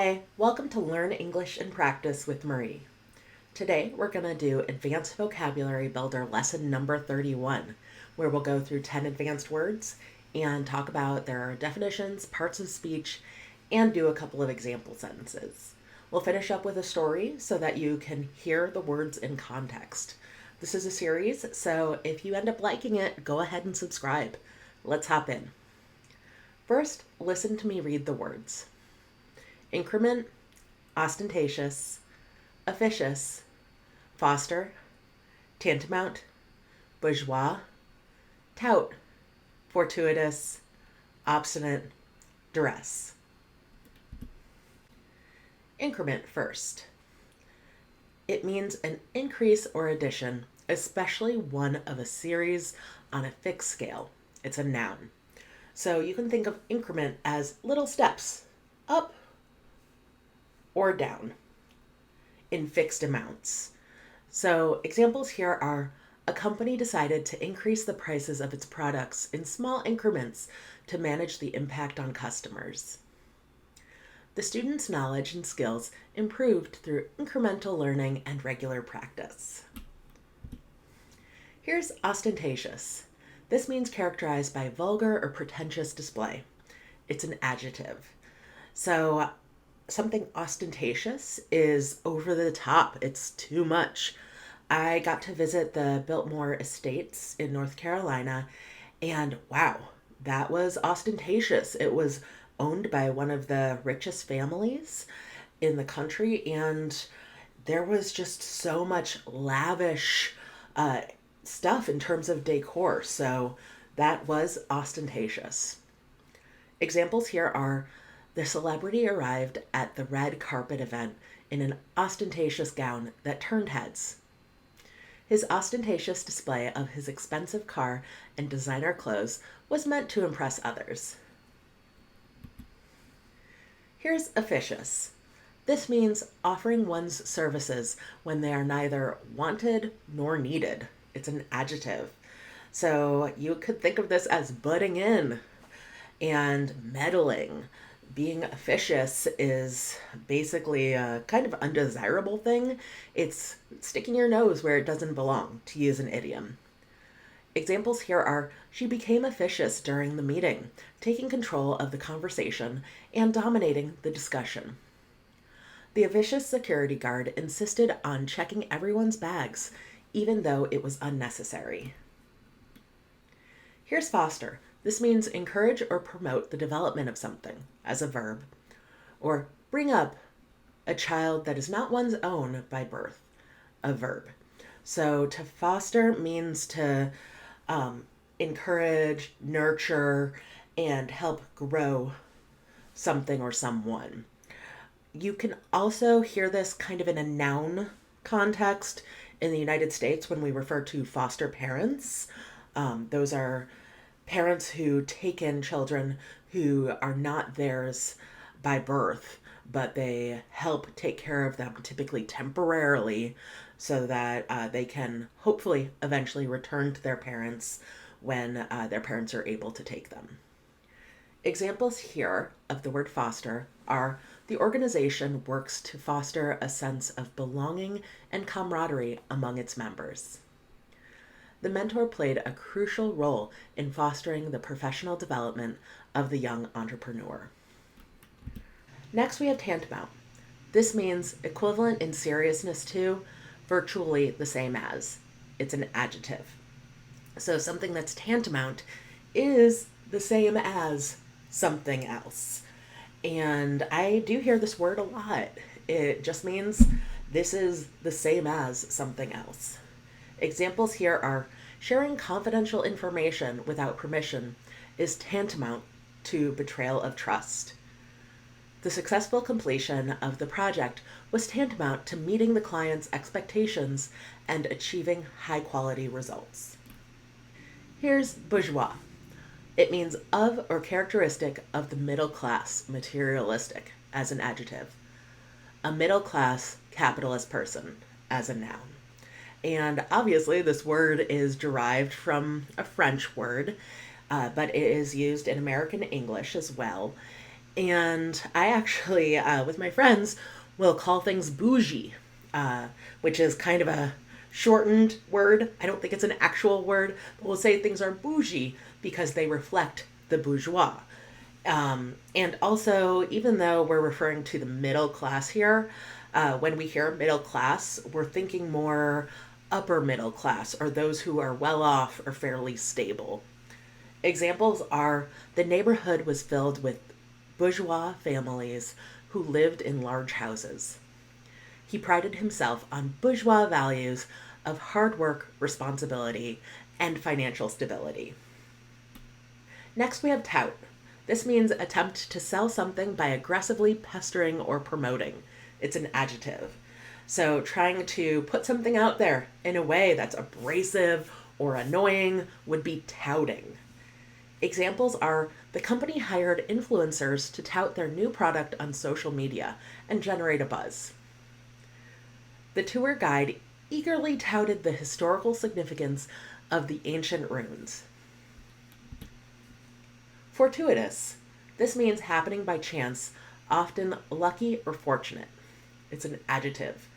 Hey, welcome to Learn English and Practice with Marie. Today we're going to do Advanced Vocabulary Builder lesson number 31, where we'll go through 10 advanced words and talk about their definitions, parts of speech, and do a couple of example sentences. We'll finish up with a story so that you can hear the words in context. This is a series, so if you end up liking it, go ahead and subscribe. Let's hop in. First, listen to me read the words. Increment, ostentatious, officious, foster, tantamount, bourgeois, tout, fortuitous, obstinate, duress. Increment first. It means an increase or addition, especially one of a series on a fixed scale. It's a noun. So you can think of increment as little steps, up or down in fixed amounts. So examples here are: a company decided to increase the prices of its products in small increments to manage the impact on customers. The students' knowledge and skills improved through incremental learning and regular practice. Here's ostentatious. This means characterized by vulgar or pretentious display. It's an adjective. So something ostentatious is over the top. It's too much. I got to visit the Biltmore Estates in North Carolina, and wow, that was ostentatious. It was owned by one of the richest families in the country, and there was just so much lavish stuff in terms of decor. So that was ostentatious. Examples here are: the celebrity arrived at the red carpet event in an ostentatious gown that turned heads. His ostentatious display of his expensive car and designer clothes was meant to impress others. Here's officious. This means offering one's services when they are neither wanted nor needed. It's an adjective. So you could think of this as butting in and meddling. Being officious is basically a kind of undesirable thing. It's sticking your nose where it doesn't belong, to use an idiom. Examples here are: she became officious during the meeting, taking control of the conversation and dominating the discussion. The officious security guard insisted on checking everyone's bags, even though it was unnecessary. Here's foster. This means encourage or promote the development of something, as a verb, or bring up a child that is not one's own by birth, a verb. So to foster means to encourage, nurture, and help grow something or someone. You can also hear this kind of in a noun context in the United States when we refer to foster parents. Those are parents who take in children who are not theirs by birth, but they help take care of them, typically temporarily, so that they can hopefully eventually return to their parents when their parents are able to take them. Examples here of the word foster are: the organization works to foster a sense of belonging and camaraderie among its members. The mentor played a crucial role in fostering the professional development of the young entrepreneur. Next, we have tantamount. This means equivalent in seriousness to, virtually the same as. It's an adjective. So something that's tantamount is the same as something else. And I do hear this word a lot. It just means this is the same as something else. Examples here are: sharing confidential information without permission is tantamount to betrayal of trust. The successful completion of the project was tantamount to meeting the client's expectations and achieving high-quality results. Here's bourgeois. It means of or characteristic of the middle class, materialistic, as an adjective. A middle class capitalist person, as a noun. And obviously this word is derived from a French word, but it is used in American English as well. And I actually, with my friends, will call things bougie, which is kind of a shortened word. I don't think it's an actual word, but we'll say things are bougie because they reflect the bourgeois. And also, even though we're referring to the middle class here, when we hear middle class, we're thinking more upper middle class or those who are well off or fairly stable. Examples are the neighborhood was filled with bourgeois families who lived in large houses. He prided himself on bourgeois values of hard work, responsibility, and financial stability. Next, we have tout. This means attempt to sell something by aggressively pestering or promoting. It's an adjective. So, trying to put something out there in a way that's abrasive or annoying would be touting. Examples are the company hired influencers to tout their new product on social media and generate a buzz. The tour guide eagerly touted the historical significance of the ancient ruins. Fortuitous. This means happening by chance, often lucky or fortunate. It's an adjective.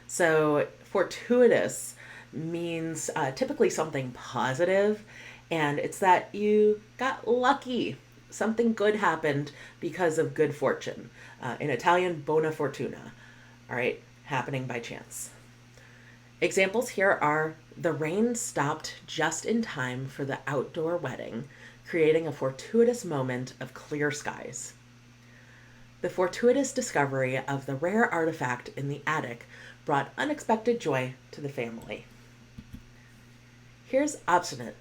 So, fortuitous means typically something positive, and it's that you got lucky. Something good happened because of good fortune. In Italian, bona fortuna. All right, happening by chance. Examples here are the rain stopped just in time for the outdoor wedding, creating a fortuitous moment of clear skies. The fortuitous discovery of the rare artifact in the attic brought unexpected joy to the family. Here's obstinate.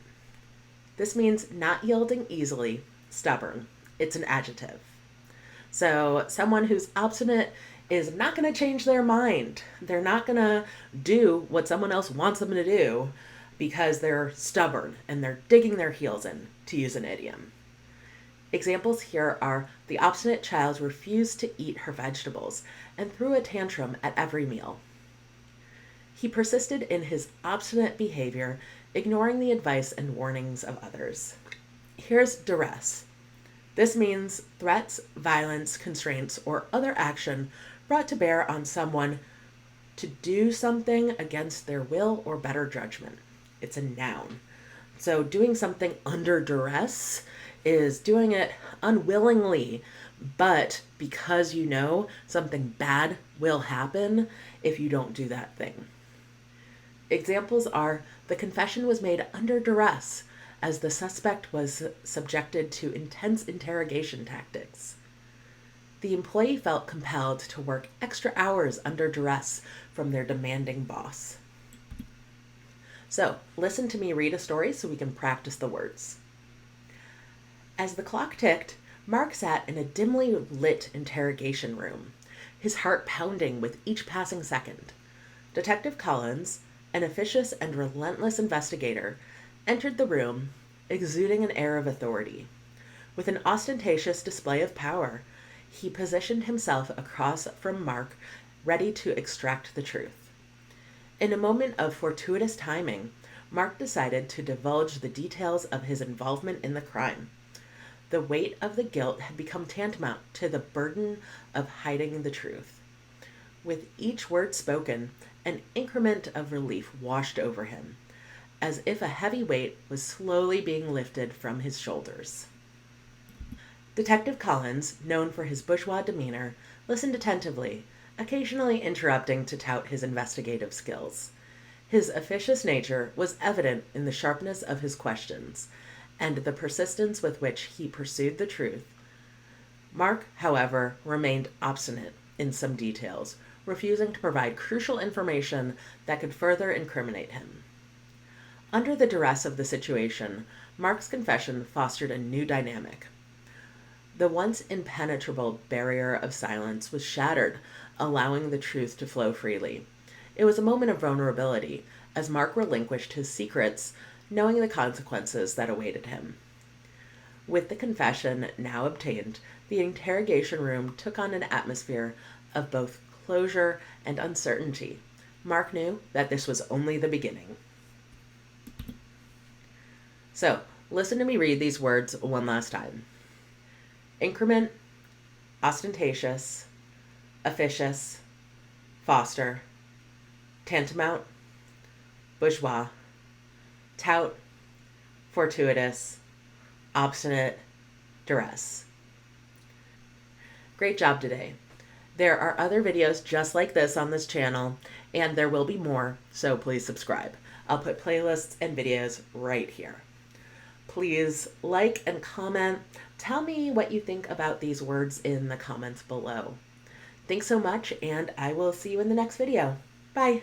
This means not yielding easily, stubborn. It's an adjective. So, someone who's obstinate is not going to change their mind. They're not going to do what someone else wants them to do because they're stubborn and they're digging their heels in, to use an idiom. Examples here are the obstinate child refused to eat her vegetables and threw a tantrum at every meal. He persisted in his obstinate behavior, ignoring the advice and warnings of others. Here's duress. This means threats, violence, constraints, or other action brought to bear on someone to do something against their will or better judgment. It's a noun. So doing something under duress is doing it unwillingly, but because you know something bad will happen if you don't do that thing. Examples are the confession was made under duress as the suspect was subjected to intense interrogation tactics. The employee felt compelled to work extra hours under duress from their demanding boss. So, listen to me read a story so we can practice the words. As the clock ticked, Mark sat in a dimly lit interrogation room, his heart pounding with each passing second. Detective Collins, an officious and relentless investigator, entered the room, exuding an air of authority. With an ostentatious display of power, he positioned himself across from Mark, ready to extract the truth. In a moment of fortuitous timing, Mark decided to divulge the details of his involvement in the crime. The weight of the guilt had become tantamount to the burden of hiding the truth. With each word spoken, an increment of relief washed over him, as if a heavy weight was slowly being lifted from his shoulders. Detective Collins, known for his bourgeois demeanor, listened attentively, occasionally interrupting to tout his investigative skills. His officious nature was evident in the sharpness of his questions and the persistence with which he pursued the truth. Mark, however, remained obstinate in some details, refusing to provide crucial information that could further incriminate him. Under the duress of the situation, Mark's confession fostered a new dynamic. The once impenetrable barrier of silence was shattered, allowing the truth to flow freely. It was a moment of vulnerability, as Mark relinquished his secrets, knowing the consequences that awaited him. With the confession now obtained, the interrogation room took on an atmosphere of both closure and uncertainty. Mark knew that this was only the beginning. So, listen to me read these words one last time. Increment, Ostentatious, Officious, Foster, Tantamount, Bourgeois, Tout, Fortuitous, Obstinate, Duress. Great job today. There are other videos just like this on this channel, and there will be more, so please subscribe. I'll put playlists and videos right here. Please like and comment. Tell me what you think about these words in the comments below. Thanks so much, and I will see you in the next video. Bye.